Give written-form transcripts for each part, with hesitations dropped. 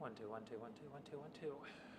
1 2 1 2 1 2 1 2 1 2.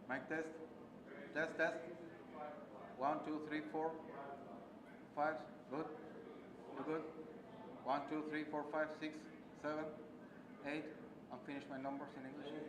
Mic test. Test, test. 1, 2, 3, 4, 5. Good. You good? 1, 2, 3, 4, 5, 6, 7, 8. I'll finish my numbers in English.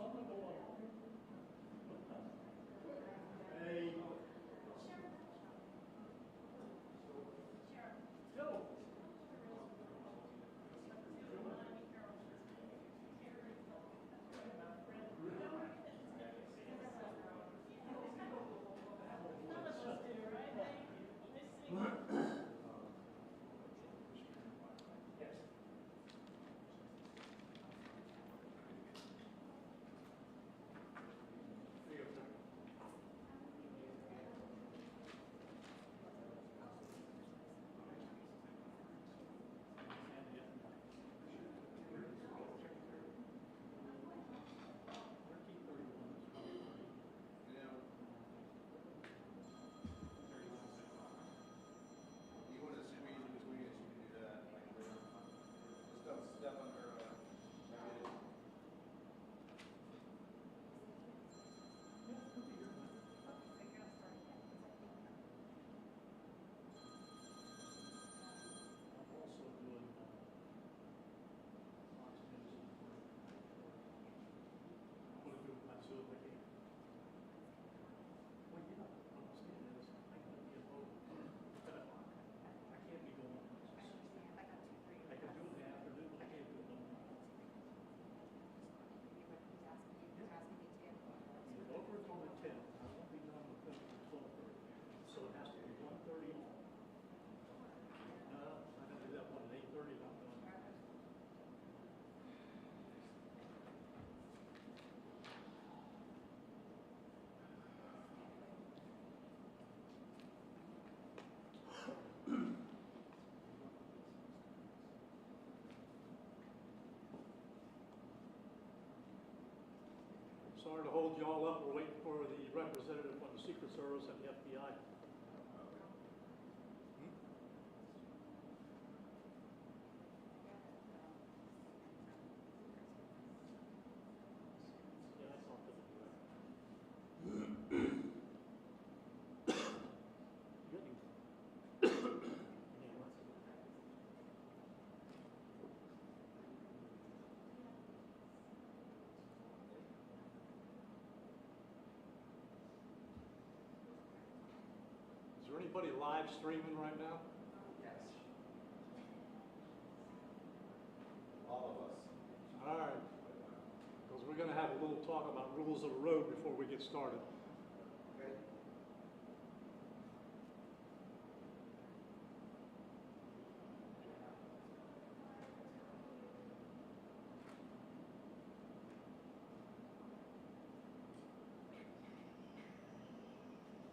something going on? Hey. Go. Sorry to hold you all up. We're waiting for the representative from the Secret Service and the FBI. Yeah, I saw it. Is there anybody live streaming right now? Yes. All of us. All right. Because we're going to have a little talk about rules of the road before we get started. Okay.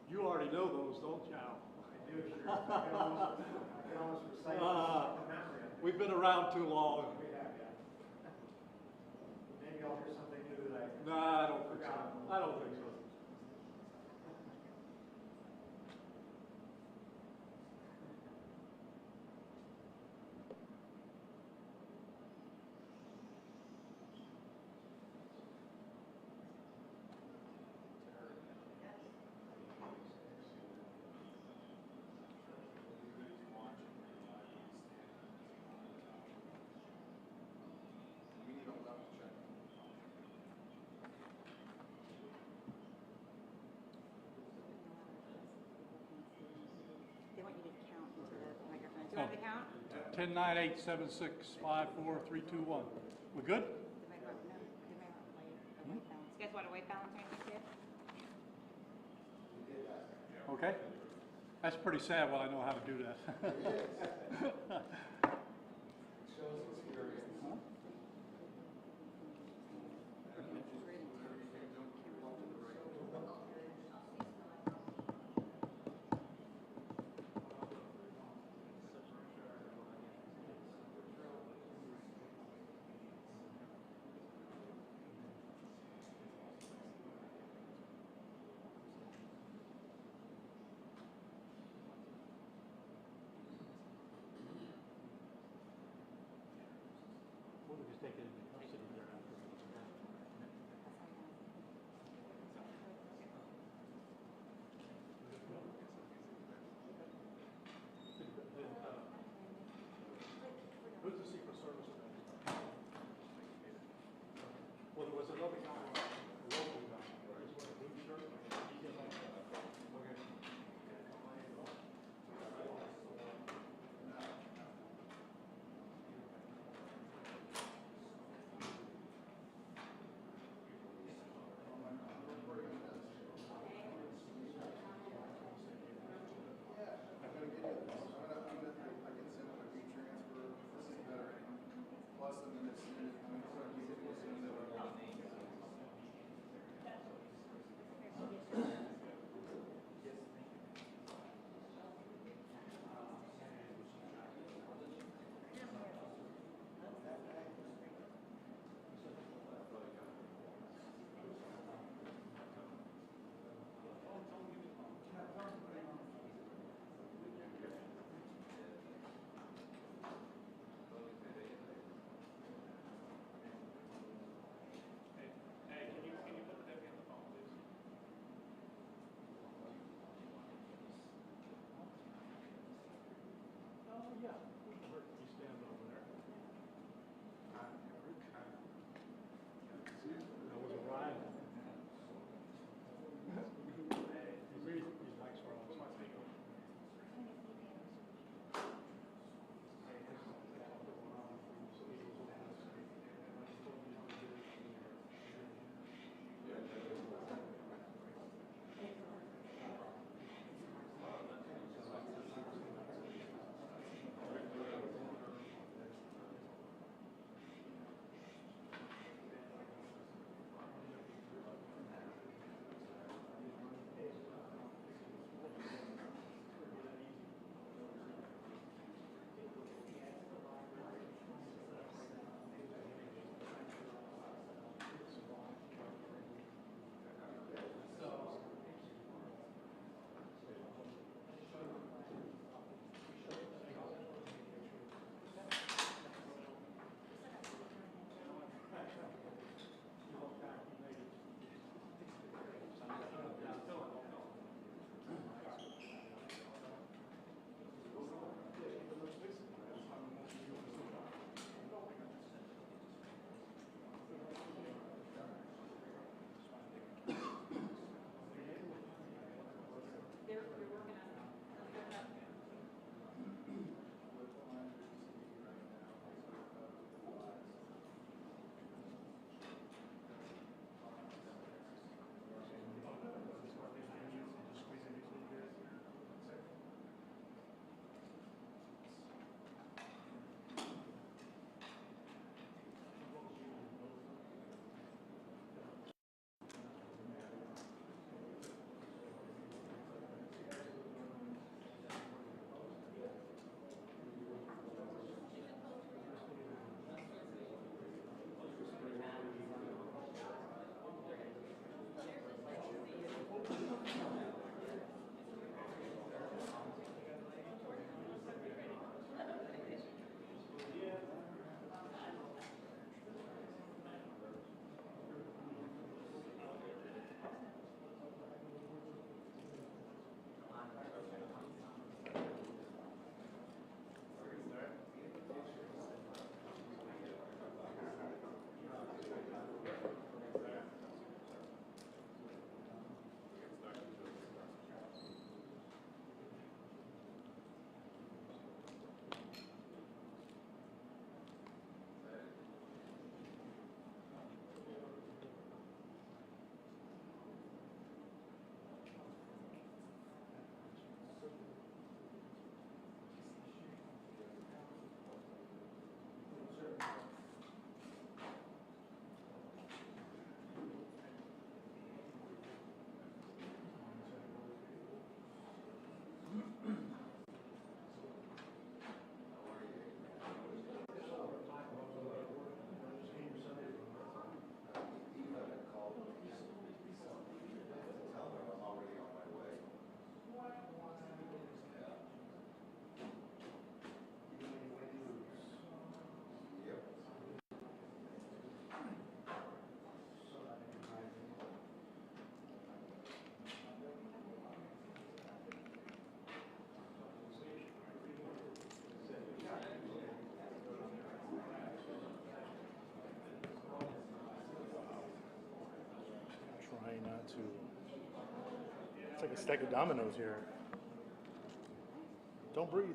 You already know those, don't you, Al? I do, sure. I can almost recite the memory. We've been around too long. We have, yeah. Maybe I'll hear something new that I. No, I don't think so. I don't think so. They want you to count into the microphone. Do you want me to count? 10, 9, 8, 7, 6, 5, 4, 3, 2, 1. We good? They might want, no, they might want a white balance. You guys want a white balance or anything too? Okay. That's pretty sad when I know how to do that. Shows experience. We'll just take it in the custody there after. Who's the Secret Service guy? Well, there was another guy, a local guy. He's wearing a blue shirt. He did like that. Okay. to. It's like a stack of dominoes here. Don't breathe.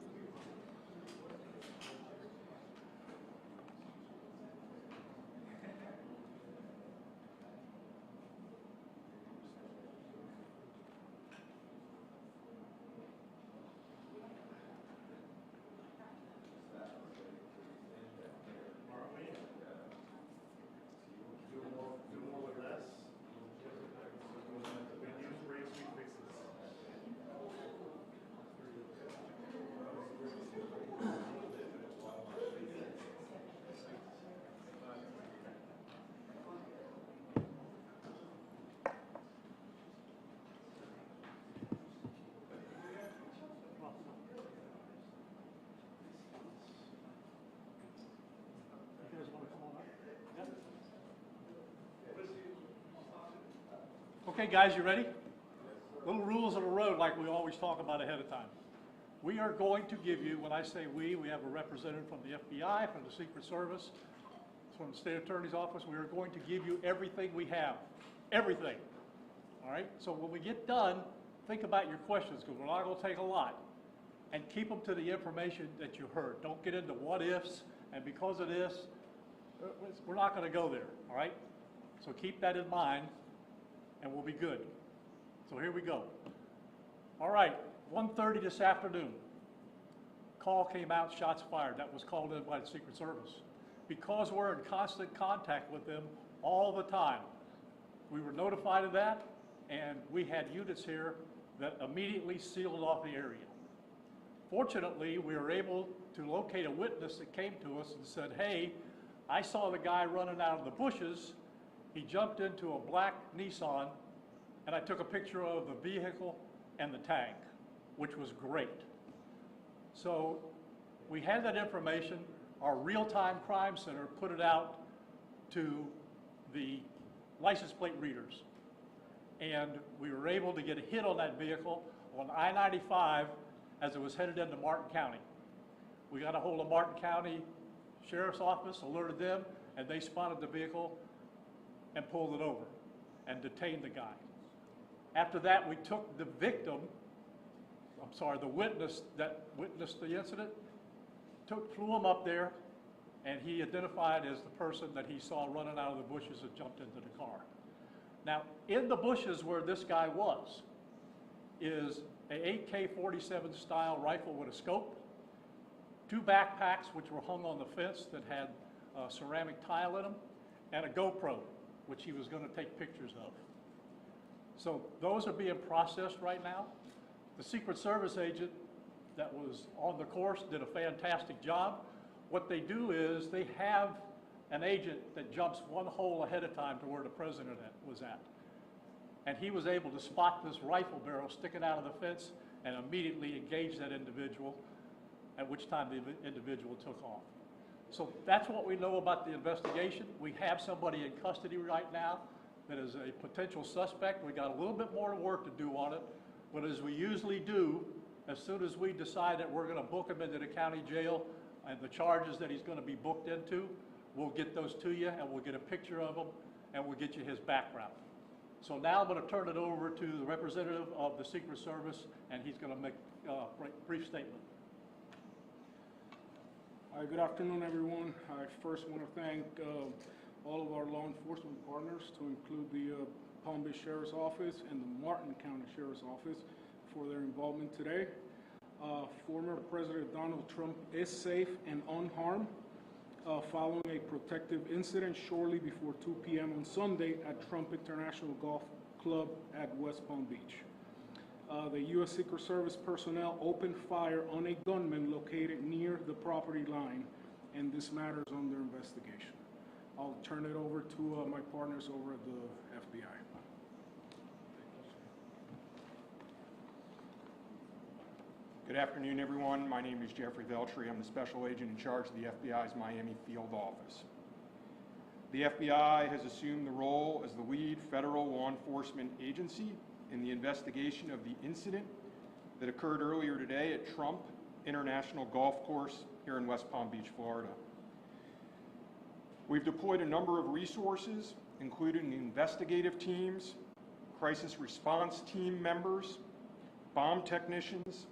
Okay, guys, you ready? Little rules of the road like we always talk about ahead of time. We are going to give you, when I say we have a representative from the FBI, from the Secret Service, from the State Attorney's Office. We are going to give you everything we have. Everything. All right? So when we get done, think about your questions, because we're not going to take a lot. And keep them to the information that you heard. Don't get into what ifs, and because of this, we're not going to go there. All right? So keep that in mind, and we'll be good. So here we go. All right, 1:30 this afternoon. Call came out, shots fired. That was called in by the Secret Service. Because we're in constant contact with them all the time, we were notified of that, and we had units here that immediately sealed off the area. Fortunately, we were able to locate a witness that came to us and said, hey, I saw the guy running out of the bushes. He jumped into a black Nissan, and I took a picture of the vehicle and the tag, which was great. So we had that information. Our real-time crime center put it out to the license plate readers. And we were able to get a hit on that vehicle on I-95 as it was headed into Martin County. We got a hold of Martin County Sheriff's Office, alerted them, and they spotted the vehicle and pulled it over and detained the guy. After that, we took the victim, the witness that witnessed the incident, flew him up there, and he identified as the person that he saw running out of the bushes and jumped into the car. Now, in the bushes where this guy was is an AK-47 style rifle with a scope, 2 backpacks which were hung on the fence that had ceramic tile in them, and a GoPro, which he was going to take pictures of. So those are being processed right now. The Secret Service agent that was on the course did a fantastic job. What they do is they have an agent that jumps one hole ahead of time to where the president was at. And he was able to spot this rifle barrel sticking out of the fence and immediately engage that individual, at which time the individual took off. So that's what we know about the investigation. We have somebody in custody right now that is a potential suspect. We got a little bit more work to do on it, but as we usually do, as soon as we decide that we're going to book him into the county jail and the charges that he's going to be booked into, we'll get those to you, and we'll get a picture of him, and we'll get you his background. So now I'm going to turn it over to the representative of the Secret Service, and he's going to make a brief statement. Hi, good afternoon, everyone. I first want to thank all of our law enforcement partners, to include the Palm Beach Sheriff's Office and the Martin County Sheriff's Office, for their involvement today. Former President Donald Trump is safe and unharmed following a protective incident shortly before 2 p.m. on Sunday at Trump International Golf Club at West Palm Beach. The U.S. Secret Service personnel opened fire on a gunman located near the property line, and this matter is under investigation. I'll turn it over to my partners over at the FBI. Good afternoon, everyone. My name is Jeffrey Veltri. I'm the special agent in charge of the FBI's Miami field office. The FBI has assumed the role as the lead federal law enforcement agency in the investigation of the incident that occurred earlier today at Trump International Golf Course here in West Palm Beach, Florida. We've deployed a number of resources, including investigative teams, crisis response team members, bomb technicians,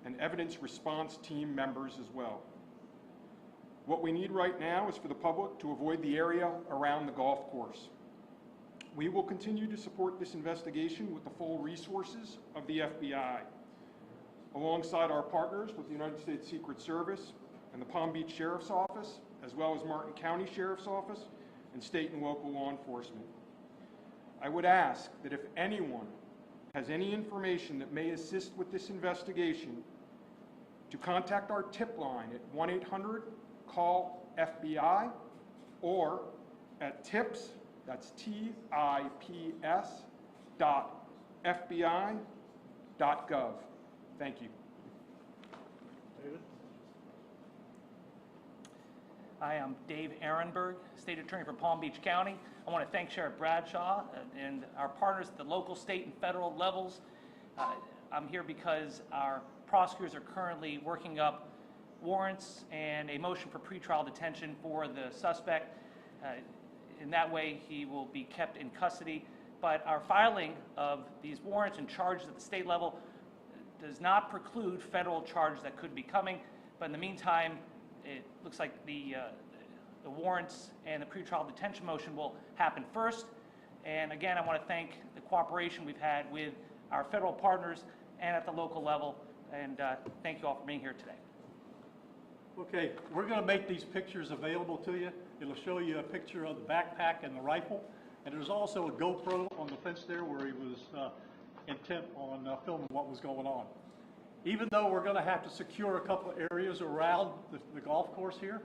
and evidence response team members as well. What we need right now is for the public to avoid the area around the golf course. We will continue to support this investigation with the full resources of the FBI, alongside our partners with the United States Secret Service and the Palm Beach Sheriff's Office, as well as Martin County Sheriff's Office and state and local law enforcement. I would ask that if anyone has any information that may assist with this investigation, to contact our tip line at 1-800-CALL-FBI or at tips, that's TIPS, .fbi.gov. Thank you. David? I am Dave Ehrenberg, State Attorney for Palm Beach County. I want to thank Sheriff Bradshaw and our partners at the local, state, and federal levels. I'm here because our prosecutors are currently working up warrants and a motion for pretrial detention for the suspect. In that way, he will be kept in custody. But our filing of these warrants and charges at the state level does not preclude federal charges that could be coming. But in the meantime, it looks like the warrants and the pretrial detention motion will happen first. And again, I want to thank the cooperation we've had with our federal partners and at the local level. And thank you all for being here today. Okay, we're going to make these pictures available to you. It'll show you a picture of the backpack and the rifle. And there's also a GoPro on the fence there where he was intent on filming what was going on. Even though we're going to have to secure a couple of areas around the golf course here,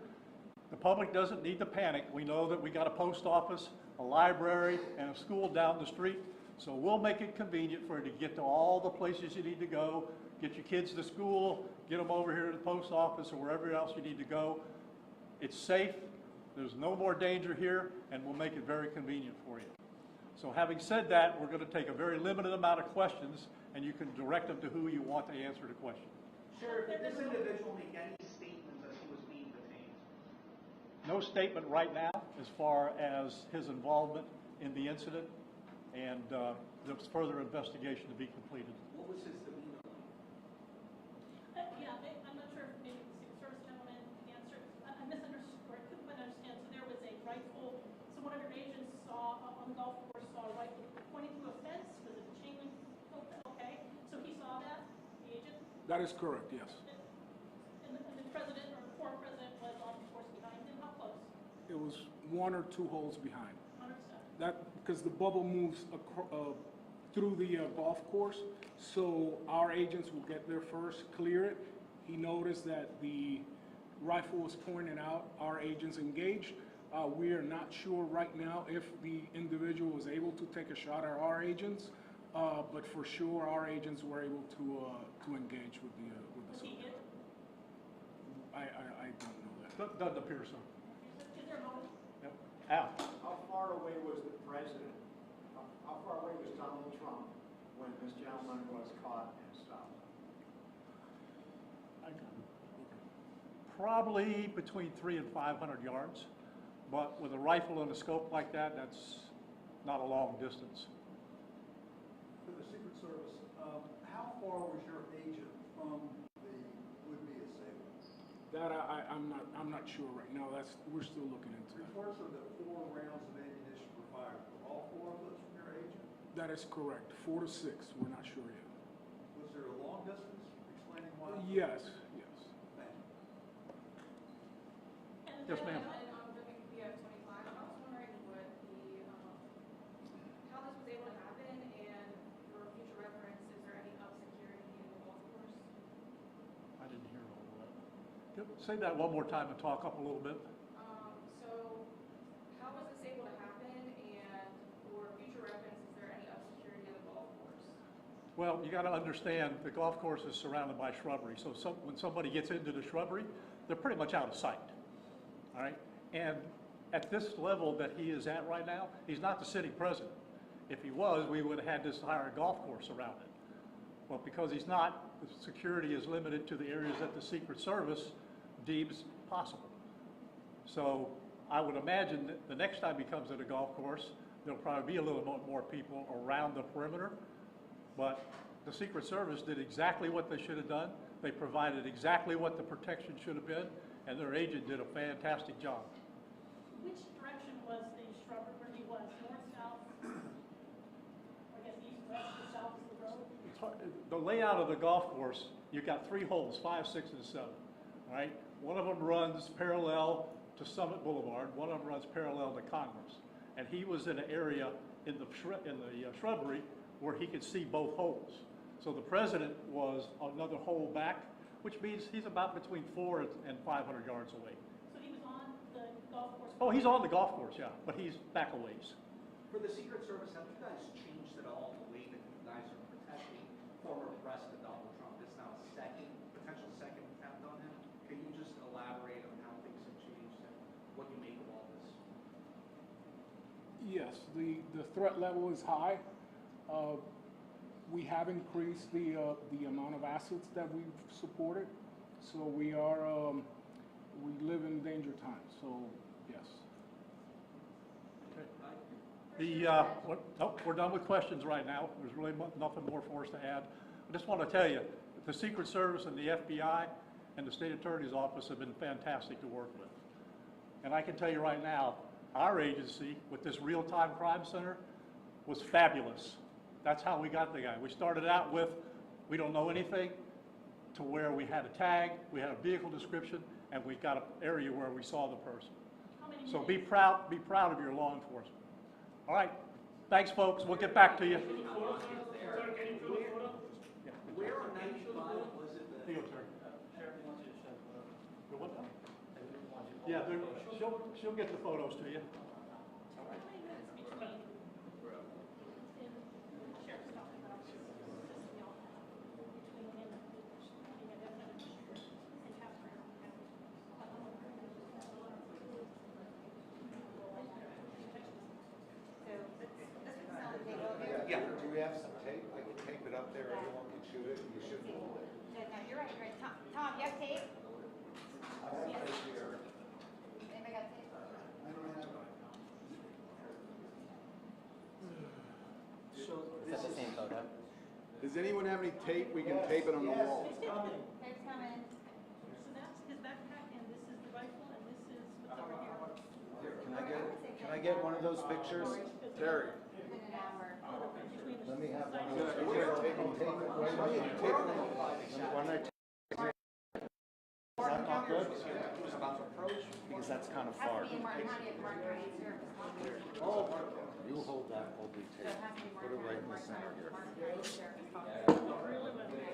the public doesn't need to panic. We know that we got a post office, a library, and a school down the street. So we'll make it convenient for you to get to all the places you need to go, get your kids to school, get them over here to the post office or wherever else you need to go. It's safe. There's no more danger here, and we'll make it very convenient for you. So having said that, we're going to take a very limited amount of questions, and you can direct them to who you want to answer the question. Sheriff, did this individual make any statements as he was being detained? No statement right now as far as his involvement in the incident, and there's further investigation to be completed. What was his demeanor like? Yeah, I'm not sure if maybe the Secret Service gentleman answered. I misunderstood, or I couldn't quite understand. So there was a rifle. So one of your agents saw on the golf course saw a rifle pointing to a fence. Was it a chain link? Okay, so he saw that, the agent. That is correct, yes. And the president or the former president was on the course behind him. How close? It was 1 or 2 holes behind. Understood. That, because the bubble moves through the golf course, so our agents will get there first, clear it. He noticed that the rifle was pointed out. Our agents engaged. We are not sure right now if the individual was able to take a shot at our agents, but for sure our agents were able to engage with the Was he subject. hit? I don't know that. Doesn't appear so. Is there a motive? Yep. Al? How far away was the president? How far away was Donald Trump when this gentleman was caught and stopped? Probably between 300 and 500 yards, but with a rifle and a scope like that, that's not a long distance. For the Secret Service, how far was your agent from the would-be assailant? That I'm not sure right now. We're still looking into that. Reports are that 4 rounds of ammunition were fired. Were all 4 of those from your agent? That is correct. 4 to 6. We're not sure yet. Was there a long distance explaining why? Yes. Thank you. Yes, ma'am. I was wondering what how this was able to happen, and for future reference, is there any up security in the golf course? I didn't hear all of that. Say that one more time and talk up a little bit. So how was this able to happen, and for future reference, is there any up security in the golf course? Well, you got to understand the golf course is surrounded by shrubbery, so when somebody gets into the shrubbery, they're pretty much out of sight. All right, and at this level that he is at right now, he's not the sitting president. If he was, we would have had this entire golf course around it. Well, because he's not, the security is limited to the areas that the Secret Service deems possible. So I would imagine that the next time he comes to the golf course, there'll probably be a little more people around the perimeter, but the Secret Service did exactly what they should have done. They provided exactly what the protection should have been, and their agent did a fantastic job. Which direction was the shrubbery where he was? North, south? I guess east, west, or south of the road? It's hard- The layout of the golf course, you've got 3 holes, 5, 6, and 7, all right? One of them runs parallel to Summit Boulevard, one of them runs parallel to Congress. And he was in an area in the shrubbery where he could see both holes. So the president was another hole back, which means he's about between 400 and 500 yards away. So he was on the golf course? Oh, he's on the golf course, yeah, but he's back a ways. For the Secret Service, have you guys changed at all the way that you guys are protecting former President Donald Trump? It's now a potential second attempt on him. Can you just elaborate on how things have changed and what you make of all this? Yes, the threat level is high. We have increased the amount of assets that we've supported, so we live in danger times, so yes. We're done with questions right now. There's really nothing more for us to add. I just want to tell you, the Secret Service and the FBI and the State Attorney's Office have been fantastic to work with. And I can tell you right now, our agency with this real-time crime center was fabulous. That's how we got the guy. We started out with, we don't know anything, to where we had a tag, we had a vehicle description, and we got an area where we saw the person. So be proud of your law enforcement. All right, thanks, folks. We'll get back to you. Where on 95 was it that? Here you go, Terry. The what now? Yeah, she'll get the photos to you. How many minutes between in sheriff's office assisting y'all between him and being a definite and capturing him? So this would sound big over. Yeah. Do we have some tape? I can tape it up there, anyone can shoot it, you should. No, you're right, you're right. Tom, you have tape? Anybody got tape? Is that the same photo? Does anyone have any tape? We can tape it on the wall. Tape's coming. So that's his backpack, and this is the rifle, and this is what's over here. Can I get one of those pictures? Terry, In an hour. let me have one of those. Tape it right here. Tape it. Why not? Is that not good? Because that's kind of Has far. to be in Martin County at Martin County Sheriff's Office. Oh, you hold that, hold the So tape. it has to be Put it right in the Martin center County here. Sheriff's Office.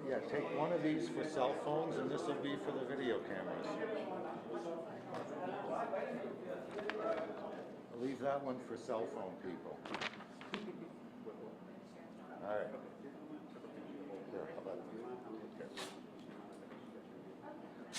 Yeah, take one of these for cell phones and this will be for the video cameras. Leave that one for cell phone people. All right. Here, how about this? Here.